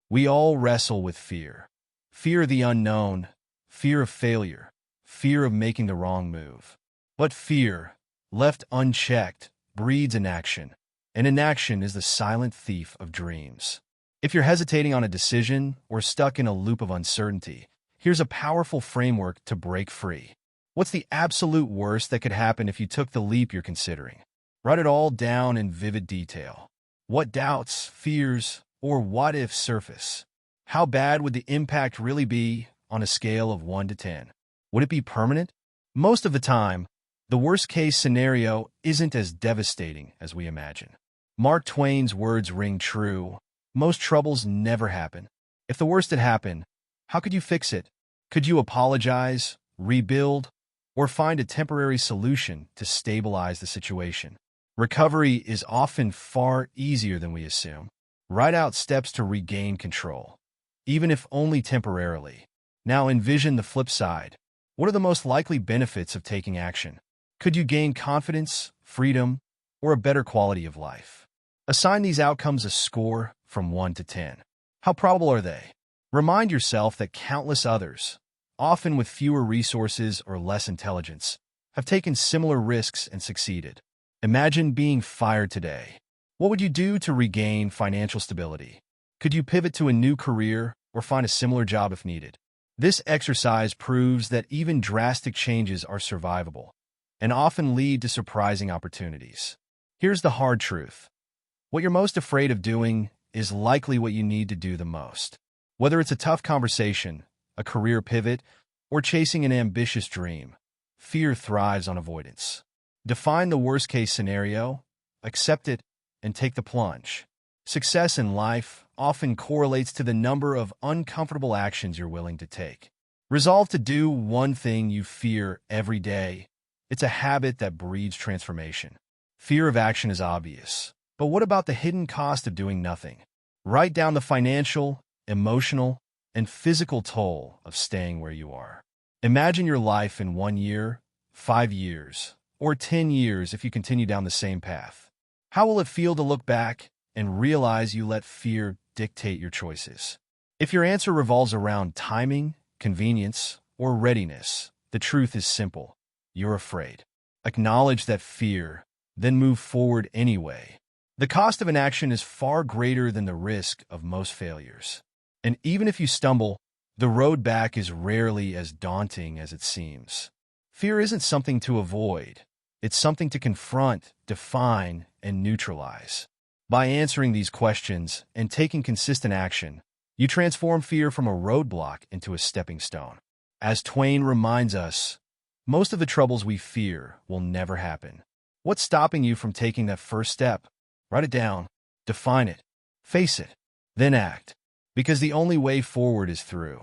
We all wrestle with fear. Fear of the unknown, fear of failure, fear of making the wrong move. But fear, left unchecked, breeds inaction, and inaction is the silent thief of dreams. If you're hesitating on a decision or stuck in a loop of uncertainty, here's a powerful framework to break free. What's the absolute worst that could happen if you took the leap you're considering? Write it all down in vivid detail. What doubts, fears, or what-ifs surface? How bad would the impact really be on a scale of 1 to 10? Would it be permanent? Most of the time, the worst-case scenario isn't as devastating as we imagine. Mark Twain's words ring true. Most troubles never happen. If the worst had happened, how could you fix it? Could you apologize, rebuild, or find a temporary solution to stabilize the situation? Recovery is often far easier than we assume. Write out steps to regain control, even if only temporarily. Now envision the flip side. What are the most likely benefits of taking action? Could you gain confidence, freedom, or a better quality of life? Assign these outcomes a score from 1 to 10. How probable are they? Remind yourself that countless others, often with fewer resources or less intelligence, have taken similar risks and succeeded. Imagine being fired today. What would you do to regain financial stability? Could you pivot to a new career or find a similar job if needed? This exercise proves that even drastic changes are survivable and often lead to surprising opportunities. Here's the hard truth. What you're most afraid of doing is likely what you need to do the most. Whether it's a tough conversation, a career pivot, or chasing an ambitious dream, fear thrives on avoidance. Define the worst-case scenario, accept it, and take the plunge. Success in life often correlates to the number of uncomfortable actions you're willing to take. Resolve to do one thing you fear every day. It's a habit that breeds transformation. Fear of action is obvious, but what about the hidden cost of doing nothing? Write down the financial, emotional, and physical toll of staying where you are. Imagine your life in 1 year, 5 years, or 10 years if you continue down the same path. How will it feel to look back and realize you let fear dictate your choices? If your answer revolves around timing, convenience, or readiness, the truth is simple. You're afraid. Acknowledge that fear, then move forward anyway. The cost of inaction is far greater than the risk of most failures. And even if you stumble, the road back is rarely as daunting as it seems. Fear isn't something to avoid. It's something to confront, define, and neutralize. By answering these questions and taking consistent action, you transform fear from a roadblock into a stepping stone. As Twain reminds us, most of the troubles we fear will never happen. What's stopping you from taking that first step? Write it down, define it, face it, then act. Because the only way forward is through.